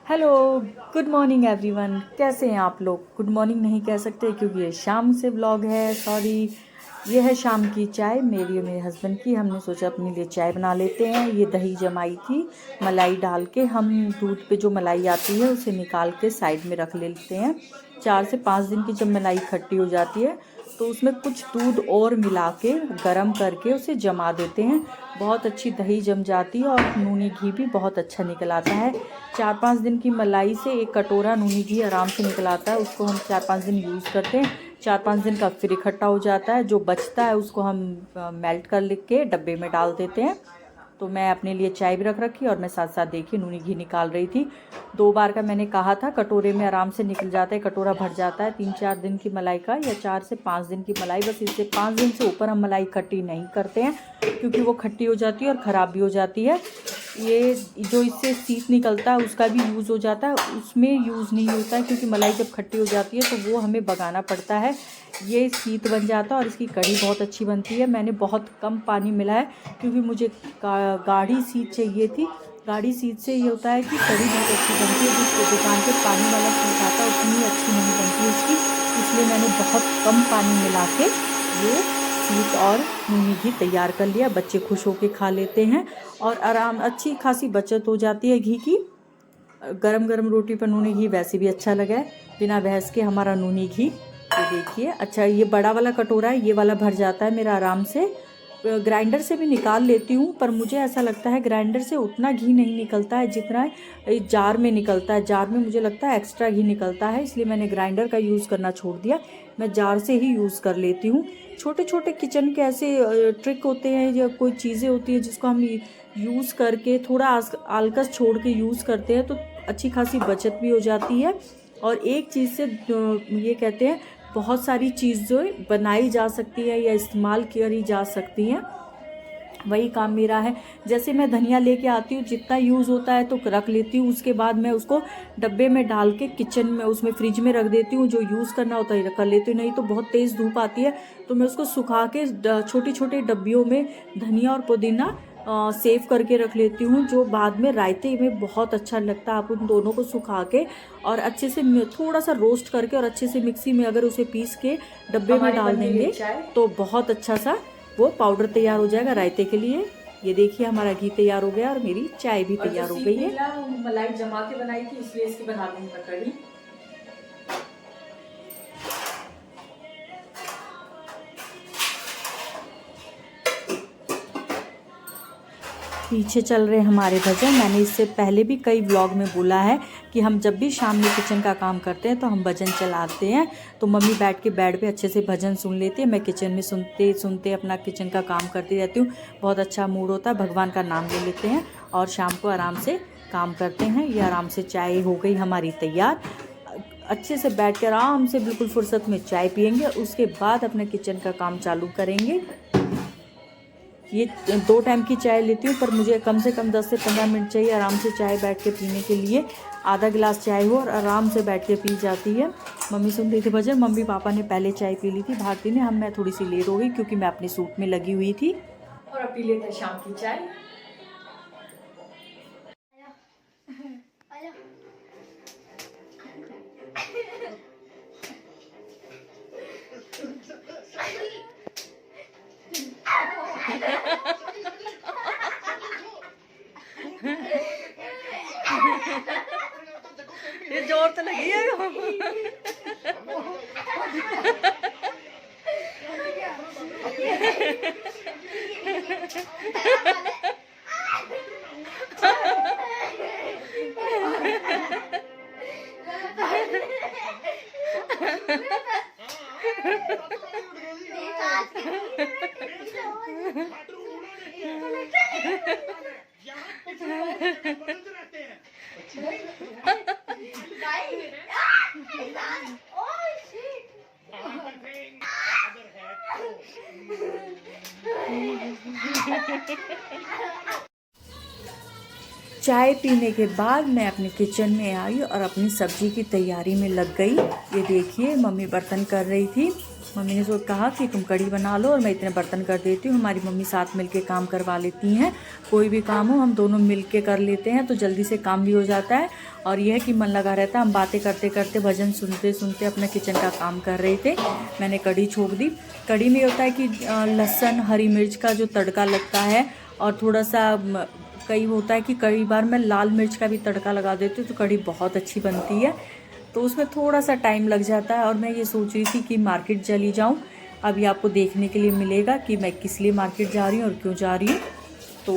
Hello, good morning everyone. कैसे हैं आप लोग? गुड मॉर्निंग नहीं कह सकते क्योंकि ये शाम से व्लॉग है। सॉरी। ये है शाम की चाय मेरी और मेरे हस्बैंड की। हमने सोचा अपने लिए चाय बना लेते हैं। ये दही जमाई थी, मलाई डाल के। हम दूध पे जो मलाई आती है उसे निकाल के साइड में रख लेते हैं। 4 से 5 दिन की जब मलाई खट्टी हो जाती है तो उसमें कुछ दूध और मिला के गर्म करके उसे जमा देते हैं। बहुत अच्छी दही जम जाती है और नूनी घी भी बहुत अच्छा निकल आता है। 4-5 दिन की मलाई से 1 कटोरा नूनी घी आराम से निकल आता है। उसको हम 4-5 दिन यूज़ करते हैं। 4-5 दिन का फिर इकट्ठा हो जाता है। जो बचता है उसको हम मेल्ट कर के डब्बे में डाल देते हैं। तो मैं अपने लिए चाय भी रख रखी और मैं साथ साथ देखिए नूनी घी निकाल रही थी। 2 बार का मैंने कहा था, कटोरे में आराम से निकल जाता है, कटोरा भर जाता है। 3-4 दिन की मलाई का या 4 से 5 दिन की मलाई, बस इससे 5 दिन से ऊपर हम मलाई खट्टी नहीं करते हैं क्योंकि वो खट्टी हो जाती है और ख़राब भी हो जाती है। ये जो इससे सीत निकलता है उसका भी यूज़ हो जाता है, उसमें यूज़ नहीं होता है क्योंकि मलाई जब खट्टी हो जाती है तो वो हमें भगाना पड़ता है। ये सीत बन जाता है और इसकी कढ़ी बहुत अच्छी बनती है। मैंने बहुत कम पानी मिला है क्योंकि मुझे गाढ़ी सीत चाहिए थी। गाढ़ी सीत से ये होता है कि कढ़ी बहुत अच्छी बनती है। जिस दुकान पे पानी वाला सीत आता है उतनी अच्छी नहीं बनती है इसकी, इसलिए मैंने बहुत कम पानी मिला के ये सीत और नूनी घी तैयार कर लिया। बच्चे खुश होके खा लेते हैं और आराम अच्छी खासी बचत हो जाती है घी की। गरम गरम रोटी पर नूनी घी वैसे भी अच्छा लगा है। बिना बहस के हमारा नूनी घी, ये देखिए। अच्छा, ये बड़ा वाला कटोरा है, ये वाला भर जाता है मेरा आराम से। ग्राइंडर से भी निकाल लेती हूँ पर मुझे ऐसा लगता है ग्राइंडर से उतना घी नहीं निकलता है जितना जार में निकलता है। जार में मुझे लगता है एक्स्ट्रा घी निकलता है, इसलिए मैंने ग्राइंडर का यूज़ करना छोड़ दिया। मैं जार से ही यूज़ कर लेती हूँ। छोटे छोटे किचन के ऐसे ट्रिक होते हैं या कोई चीज़ें होती हैं जिसको हम यूज़ करके थोड़ा आलकस छोड़ के यूज़ करते हैं तो अच्छी खासी बचत भी हो जाती है। और एक चीज़ से ये कहते हैं बहुत सारी चीज़ें बनाई जा सकती है या इस्तेमाल करी जा सकती हैं। वही काम मेरा है। जैसे मैं धनिया लेके आती हूँ, जितना यूज़ होता है तो रख लेती हूँ, उसके बाद मैं उसको डब्बे में डाल के किचन में उसमें फ्रिज में रख देती हूँ। जो यूज़ करना होता है कर लेती हूँ, नहीं तो बहुत तेज़ धूप आती है तो मैं उसको सुखा के छोटी छोटी डब्बियों में धनिया और पुदीना सेव करके रख लेती हूँ, जो बाद में रायते में बहुत अच्छा लगता है। आप उन दोनों को सुखा के और अच्छे से थोड़ा सा रोस्ट करके और अच्छे से मिक्सी में अगर उसे पीस के डब्बे में डाल देंगे तो बहुत अच्छा सा वो पाउडर तैयार हो जाएगा रायते के लिए। ये देखिए हमारा घी तैयार हो गया और मेरी चाय भी तैयार हो गई है। मलाई जमा के बनाई थी इसलिए इसकी बना दूंगी मैं कढ़ी। पीछे चल रहे हमारे भजन। मैंने इससे पहले भी कई व्लॉग में बोला है कि हम जब भी शाम में किचन का काम करते हैं तो हम भजन चलाते हैं। तो मम्मी बैठ के बेड पे अच्छे से भजन सुन लेती है, मैं किचन में सुनते सुनते अपना किचन का काम करती रहती हूँ। बहुत अच्छा मूड होता है, भगवान का नाम ले लेते हैं और शाम को आराम से काम करते हैं। ये आराम से चाय हो गई हमारी तैयार। अच्छे से बैठ कर आराम से बिल्कुल फुर्सत में चाय पियेंगे, उसके बाद अपने किचन का काम चालू करेंगे। ये 2 टाइम की चाय लेती हूँ पर मुझे कम से कम 10 से 15 मिनट चाहिए आराम से चाय बैठ के पीने के लिए। आधा गिलास चाय हो और आराम से बैठ के पी जाती है। मम्मी सुन रही थी भजन, मम्मी पापा ने पहले चाय पी ली थी, भारती ने। मैं थोड़ी सी लेट हो गई क्योंकि मैं अपने सूट में लगी हुई थी। और अब पी लेते हैं शाम की चाय। ये जोर तो लगी है। चाय पीने के बाद मैं अपने किचन में आई और अपनी सब्ज़ी की तैयारी में लग गई। ये देखिए मम्मी बर्तन कर रही थी। मम्मी ने कहा कि तुम कढ़ी बना लो और मैं इतने बर्तन कर देती हूँ। हमारी मम्मी साथ मिलके काम करवा लेती हैं। कोई भी काम हो हम दोनों मिलके कर लेते हैं तो जल्दी से काम भी हो जाता है। और यह है कि मन लगा रहता है। हम बातें करते करते भजन सुनते सुनते अपने किचन का काम कर रहे थे। मैंने कढ़ी छोंक दी। कढ़ी में होता है कि लहसुन हरी मिर्च का जो तड़का लगता है और थोड़ा सा कई होता है कि कई बार मैं लाल मिर्च का भी तड़का लगा देती हूँ तो कढ़ी बहुत अच्छी बनती है। तो उसमें थोड़ा सा टाइम लग जाता है। और मैं ये सोच रही थी कि मार्केट चली जाऊँ। अभी आपको देखने के लिए मिलेगा कि मैं किस लिए मार्केट जा रही हूँ और क्यों जा रही हूँ। तो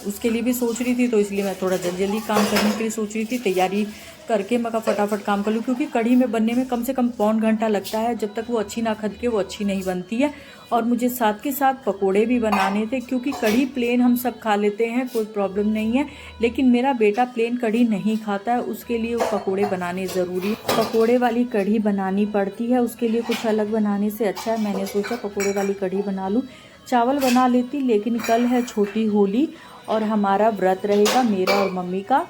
उसके लिए भी सोच रही थी, तो इसलिए मैं थोड़ा जल्दी जल्दी काम करने के लिए सोच रही थी। तैयारी करके मैं फटाफट काम कर लूँ, क्योंकि कढ़ी में बनने में कम से कम पौन घंटा लगता है। जब तक वो अच्छी ना खदके वो अच्छी नहीं बनती है। और मुझे साथ के साथ पकोड़े भी बनाने थे, क्योंकि कढ़ी प्लेन हम सब खा लेते हैं, कोई प्रॉब्लम नहीं है। लेकिन मेरा बेटा प्लेन कढ़ी नहीं खाता है, उसके लिए वो पकोड़े बनाने ज़रूरी। पकोड़े वाली कढ़ी बनानी पड़ती है, उसके लिए कुछ अलग बनाने से अच्छा है मैंने सोचा पकोड़े वाली कढ़ी बना लूँ। चावल बना लेती, लेकिन कल है छोटी होली और हमारा व्रत रहेगा मेरा और मम्मी का।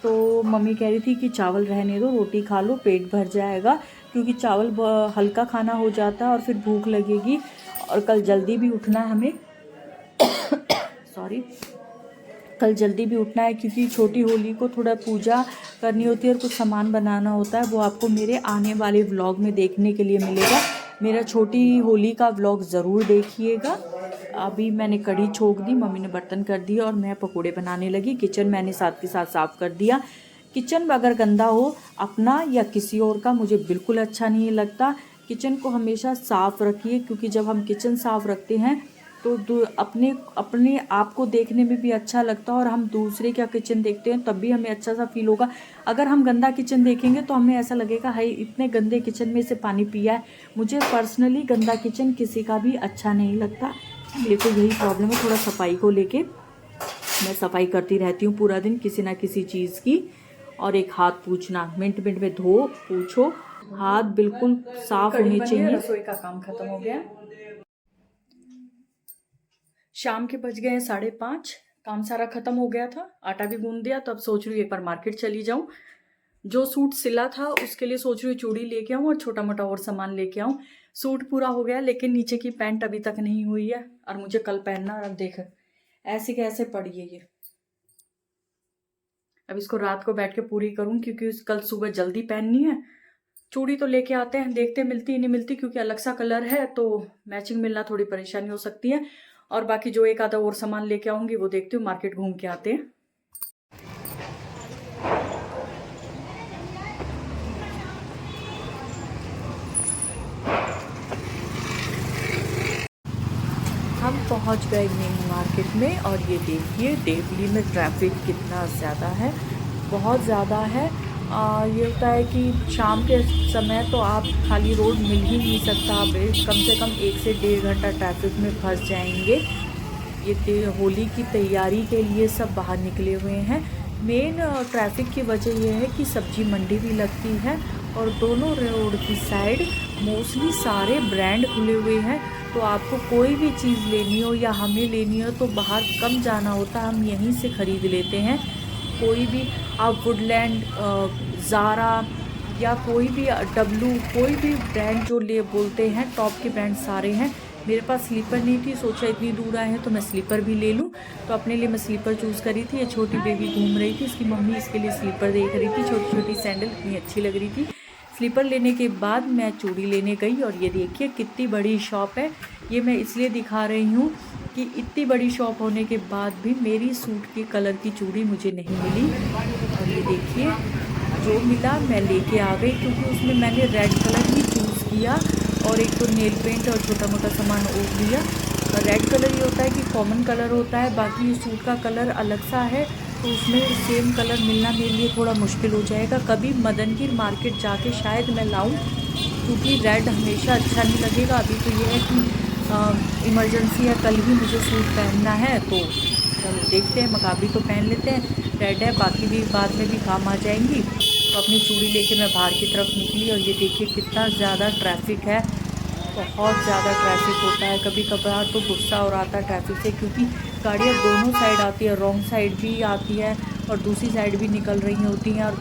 तो मम्मी कह रही थी कि चावल रहने दो, रोटी खा लो, पेट भर जाएगा, क्योंकि चावल हल्का खाना हो जाता है और फिर भूख लगेगी। और कल जल्दी भी उठना है हमें सॉरी, कल जल्दी भी उठना है, क्योंकि छोटी होली को थोड़ा पूजा करनी होती है और कुछ सामान बनाना होता है। वो आपको मेरे आने वाले व्लॉग में देखने के लिए मिलेगा। मेरा छोटी होली का व्लॉग ज़रूर देखिएगा। अभी मैंने कढ़ी छोंक दी, मम्मी ने बर्तन कर दिया और मैं पकोड़े बनाने लगी। किचन मैंने साथ के साथ साफ़ कर दिया। किचन अगर गंदा हो, अपना या किसी और का, मुझे बिल्कुल अच्छा नहीं लगता। किचन को हमेशा साफ़ रखिए, क्योंकि जब हम किचन साफ़ रखते हैं तो अपने आप को देखने में भी अच्छा लगता है। और हम दूसरे का किचन देखते हैं तब भी हमें अच्छा सा फील होगा। अगर हम गंदा किचन देखेंगे तो हमें ऐसा लगेगा हाय इतने गंदे किचन में से पानी पिया है। मुझे पर्सनली गंदा किचन किसी का भी अच्छा नहीं लगता। मेरे को यही प्रॉब्लम है थोड़ा सफाई को लेके। मैं सफाई करती रहती हूँ पूरा दिन किसी ना किसी चीज़ की। और एक हाथ पूछना, मिनट मिनट में धो पूछो, हाथ बिल्कुल साफ होने चाहिए। रसोई का काम खत्म हो गया। शाम के बज गए 5:30। काम सारा खत्म हो गया था, आटा भी गूंद दिया। तो अब सोच रही हूँ एक बार मार्केट चली जाऊँ। जो सूट सिला था उसके लिए सोच रही हूँ चूड़ी लेके आऊँ और छोटा मोटा और सामान लेके आऊँ। सूट पूरा हो गया, लेकिन नीचे की पैंट अभी तक नहीं हुई है और मुझे कल पहनना। और अब देख ऐसे कैसे पड़ी है ये। अब इसको रात को बैठ के पूरी करूँ, क्योंकि कल सुबह जल्दी पहननी है। चूड़ी तो लेके आते हैं, देखते मिलती नहीं मिलती, क्योंकि अलग सा कलर है तो मैचिंग मिलना थोड़ी परेशानी हो सकती है। और बाकी जो एक आधा और सामान लेके आऊंगी वो देखती हूँ, मार्केट घूम के आते हैं। हम पहुंच गए मेन मार्केट में और ये देखिए देवली में ट्रैफिक कितना ज़्यादा है, बहुत ज़्यादा है। ये होता है कि शाम के समय तो आप खाली रोड मिल ही नहीं सकता। आप कम से कम 1 से 1.5 घंटा ट्रैफिक में फंस जाएंगे। ये होली की तैयारी के लिए सब बाहर निकले हुए हैं। मेन ट्रैफिक की वजह यह है कि सब्जी मंडी भी लगती है और दोनों रोड की साइड मोस्टली सारे ब्रांड खुले हुए हैं। तो आपको कोई भी चीज़ लेनी हो या हमें लेनी हो तो बाहर कम जाना होता है, हम यहीं से ख़रीद लेते हैं। कोई भी आप वुडलैंड, ज़ारा या कोई भी डब्लू, कोई भी ब्रांड जो ले बोलते हैं टॉप के ब्रांड सारे हैं। मेरे पास स्लीपर नहीं थी, सोचा इतनी दूर आए हैं तो मैं स्लीपर भी ले लूँ। तो अपने लिए मैं स्लीपर चूज़ करी थी। ये छोटी बेबी घूम रही थी, इसकी मम्मी इसके लिए स्लीपर देख रही थी। छोटी छोटी सैंडल इतनी अच्छी लग रही थी। स्लीपर लेने के बाद मैं चूड़ी लेने गई और ये देखिए कितनी बड़ी शॉप है। ये मैं इसलिए दिखा रही हूँ कि इतनी बड़ी शॉप होने के बाद भी मेरी सूट के कलर की चूड़ी मुझे नहीं मिली। और ये देखिए जो मिला मैं लेके आ गई, क्योंकि उसमें मैंने रेड कलर ही चूज़ किया और एक तो नेल पेंट और छोटा मोटा सामान और लिया। रेड कलर ये होता है कि कॉमन कलर होता है, बाकी ये सूट का कलर अलग सा है तो उसमें सेम कलर मिलना मेरे लिए थोड़ा मुश्किल हो जाएगा। कभी मदनगीर मार्केट जाके शायद मैं लाऊं, क्योंकि रेड हमेशा अच्छा नहीं लगेगा। अभी तो ये है कि इमरजेंसी है, कल ही मुझे सूट पहनना है तो चलो देखते हैं, मकाबी तो पहन लेते हैं। रेड है, बाकी भी बाद में भी काम आ जाएंगी। तो अपनी चूड़ी लेके मैं बाहर की तरफ निकली और ये देखिए कितना ज़्यादा ट्रैफिक है, बहुत ज़्यादा ट्रैफिक होता है। कभी कभार तो गुस्सा और आता है ट्रैफिक से, क्योंकि गाड़ियाँ दोनों साइड आती है, रॉन्ग साइड भी आती है और दूसरी साइड भी निकल रही होती हैं, और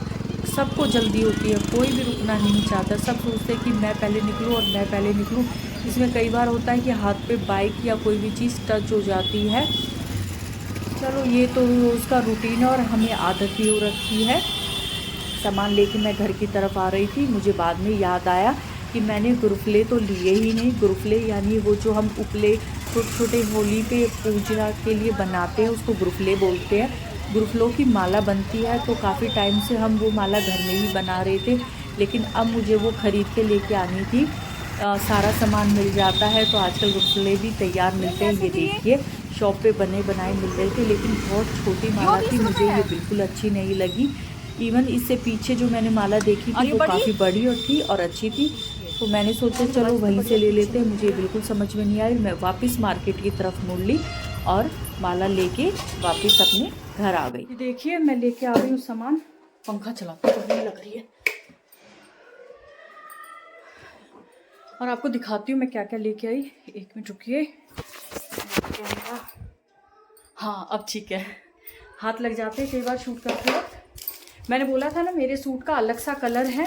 सबको जल्दी होती है, कोई भी रुकना नहीं चाहता। सब सोचते हैं कि मैं पहले निकलूं और मैं पहले निकलूं। इसमें कई बार होता है कि हाथ पे बाइक या कोई भी चीज़ टच हो जाती है। चलो ये तो उसका रूटीन है और हमें आदत भी हो रखी है। सामान लेके मैं घर की तरफ आ रही थी, मुझे बाद में याद आया कि मैंने गुरफले तो लिए ही नहीं। गुरफले यानी वो जो हम उपले छोटे छोटे होली पे पूजा के लिए बनाते हैं, उसको गुरफले बोलते हैं। गुरफलों की माला बनती है, तो काफ़ी टाइम से हम वो माला घर में ही बना रहे थे, लेकिन अब मुझे वो ख़रीद के लेके आनी थी। सारा सामान मिल जाता है, तो आजकल गुरफले भी तैयार मिलते हैं। ये देखिए शॉप पे बने बनाए मिल रहे थे, लेकिन बहुत छोटी माला थी, मुझे ये बिल्कुल अच्छी नहीं लगी। इवन इससे पीछे जो मैंने माला देखी थी वो काफ़ी बड़ी और थी और अच्छी थी, तो मैंने सोचा चलो वहीं से ले लेते हैं। मुझे बिल्कुल समझ में नहीं आई, मैं वापस मार्केट की तरफ मुड़ ली और माला लेके वापस अपने घर आ गई। देखिए मैं लेके आ गई हूँ सामान। पंखा चलाते गर्मी लग रही है, और आपको दिखाती हूँ मैं क्या क्या लेके आई। एक मिनट रुकिए। हाँ अब ठीक है, हाथ लग जाते हैं कई बार शूट करते वक्त। मैंने बोला था ना मेरे सूट का अलग सा कलर है,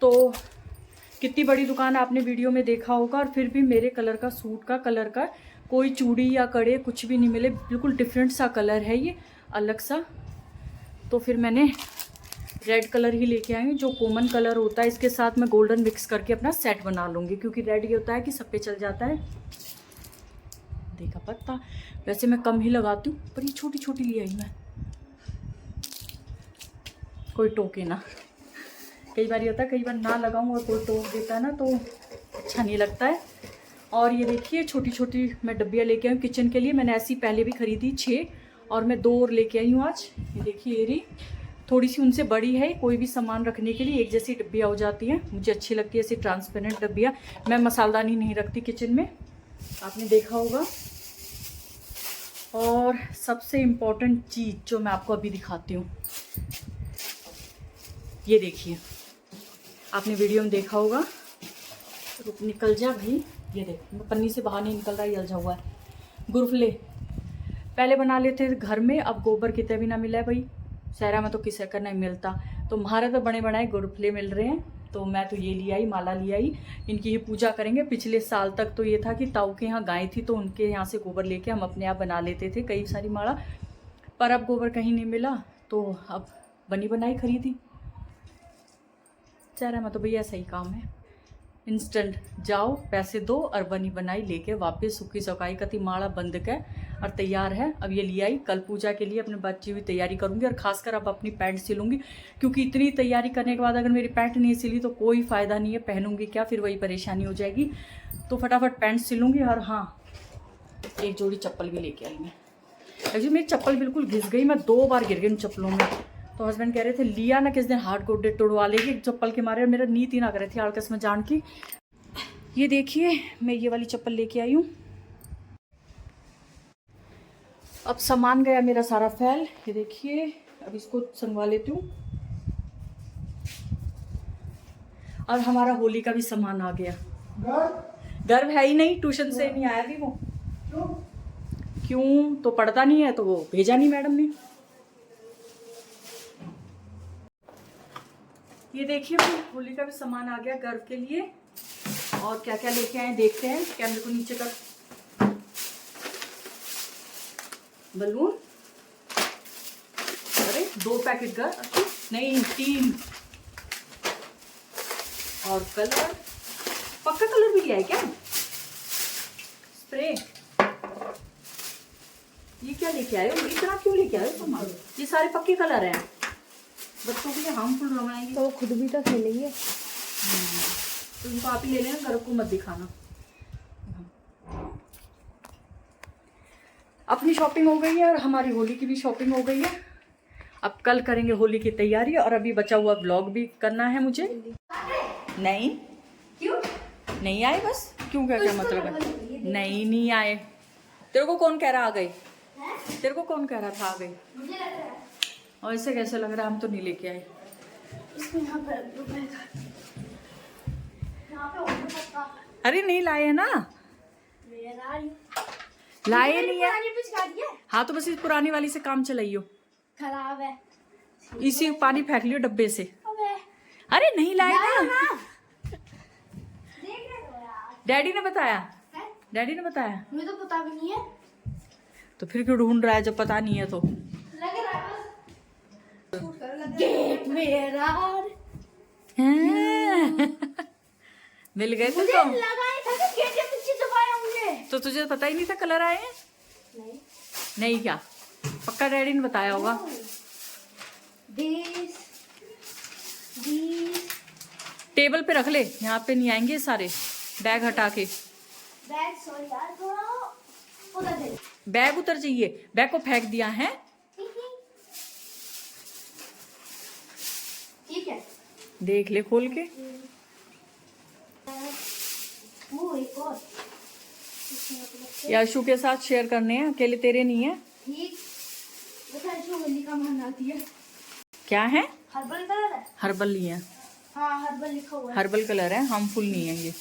तो कितनी बड़ी दुकान आपने वीडियो में देखा होगा, और फिर भी मेरे कलर का सूट का कलर का कोई चूड़ी या कड़े कुछ भी नहीं मिले, बिल्कुल डिफरेंट सा कलर है ये, अलग सा। तो फिर मैंने रेड कलर ही लेके आई हूँ, जो कॉमन कलर होता है। इसके साथ मैं गोल्डन मिक्स करके अपना सेट बना लूँगी, क्योंकि रेड ये होता है कि सब पे चल जाता है। देखा पत्ता, वैसे मैं कम ही लगाती हूँ, पर ये छोटी छोटी ले आई मैं, कोई टोके ना। कई बार ये होता है, कई बार ना लगाऊँ और कोई टोक देता है ना, तो अच्छा नहीं लगता है। और ये देखिए छोटी छोटी मैं डब्बियाँ लेके आई हूँ किचन के लिए। मैंने ऐसी पहले भी खरीदी 6, और मैं 2 और लेके आई हूँ आज। ये देखिए ये रही, थोड़ी सी उनसे बड़ी है, कोई भी सामान रखने के लिए एक जैसी डब्बियाँ हो जाती हैं, मुझे अच्छी लगती है ऐसी ट्रांसपेरेंट डब्बियाँ। मैं मसालदानी नहीं रखती किचन में, आपने देखा होगा। और सबसे इम्पोर्टेंट चीज़ जो मैं आपको अभी दिखाती हूँ, ये देखिए, आपने वीडियो में देखा होगा। रुक निकल जा भाई, ये देख पन्नी से बाहर नहीं निकल रहा, ये उलझा हुआ है। गुरफले पहले बना लेते थे घर में, अब गोबर कितने भी ना मिला है भाई, शहरा में तो किसी का नहीं मिलता, तो हमारे तो बड़े बड़े गुरफले मिल रहे हैं। तो मैं तो ये ले आई, माला ले आई, इनकी ये पूजा करेंगे। पिछले साल तक तो ये था कि ताऊ के यहाँ गाय थी, तो उनके यहाँ से गोबर लेके हम अपने आप बना लेते थे कई सारी माला, पर अब गोबर कहीं नहीं मिला, तो अब बनी बनाई खरीदी। शहरा में तो भैया सही काम है, इंस्टेंट जाओ पैसे दो और बनी बनाई लेके वापस सूखी सकाई कति माला बंद के और तैयार है। अब ये ले आई, कल पूजा के लिए अपने बच्ची हुई तैयारी करूंगी, और खासकर अब अपनी पैंट सिलूंगी, क्योंकि इतनी तैयारी करने के बाद अगर मेरी पैंट नहीं सिली तो कोई फ़ायदा नहीं है, पहनूंगी क्या, फिर वही परेशानी हो जाएगी। तो फटाफट पैंट सिलूंगी। और हाँ, एक जोड़ी चप्पल भी लेके आई मैं। एक्चुअली मेरी चप्पल बिल्कुल घिस गई, मैं 2 बार गिर गई उन चप्पलों में। तो हस्बैंड कह रहे थे लिया ना किस दिन हाथ गोडे तोड़वा लेगी चप्पल के मारे, और मेरा नीत ही ना करे थी आलकस में जान की। ये देखिए मैं ये वाली चप्पल लेके आई हूँ। अब सामान गया मेरा सारा फैल, ये देखिए, अब इसको संगवा लेती हूँ। और हमारा होली का भी सामान आ गया। गर्व है ही नहीं, ट्यूशन से नहीं आया भी वो। क्यों तो पढ़ता नहीं है, तो वो भेजा नहीं मैडम ने। ये देखिए होली का भी सामान आ गया गर्व के लिए। और क्या क्या लेके आए देखते हैं, कैमरे को नीचे कर। बलून, अरे 2 पैकेट गर्व, नहीं 3, और कलर, पक्का कलर भी लिया है क्या, स्प्रे। ये क्या लेके आए हो, इतना क्यों लेके आए हो सामान, ये सारे पक्के कलर हैं, बच्चों के लिए हार्मफुल बनाएंगे, तो वो खुद भी तो खेलेंगे। तो इनको आप ही ले लेना, घर को मत दिखाना। अपनी शॉपिंग हो गई है और हमारी होली की भी शॉपिंग हो गई है। अब कल करेंगे होली की तैयारी, और अभी बचा हुआ व्लॉग भी करना है मुझे। नहीं क्यों नहीं आए, बस क्यों, क्या क्या मतलब है, नहीं आए। तेरे को कौन कह रहा आ गई, तेरे को कौन कह रहा था आ गई, मुझे लग रहा है। और ऐसे कैसे लग रहा है, हम तो नहीं लेके आए। यहाँ पे अरे नहीं लाए है ना, लाए नहीं है। हाँ तो बस इस पुरानी वाली से काम चलाइयो, खराब है। इसी पानी फेंक लियो डब्बे से। अबे अरे नहीं लाए लाओ थे। ना। देख रहे हो यार? डैडी ने बताया। है? डैडी ने बताया। मुझे तो पता भी नहीं है। तो फिर क्यों ढूंढ रहा है जब पता नहीं है तो? लग रहा है बस। गेट मेरा। मिल गए थे मुझे तो। लगा ही था कि गेट के पीछे दबाया मुझे। तो तुझे पता ही नहीं था कलर आए हैं? नहीं। नहीं क्या? पक्का डैडी ने बताया होगा। This. टेबल पे रख ले, यहाँ पे नहीं आएंगे सारे। बैग हटा के। बैग सॉरी यार थोड़ा उधर दे। बैग उतर जाइए, बैग को फेंक दिया है। ठीक है। देख ले खोल के। वो एक और। यशु के साथ शेयर करने हैं, अकेले तेरे नहीं है। ठीक। बता जो होली का मन आती है। क्या है? हर्बल कलर है। हर्बल नहीं है। हाँ हर्बल लिखा हुआ है। हर्बल कलर है, हार्मफुल नहीं है ये।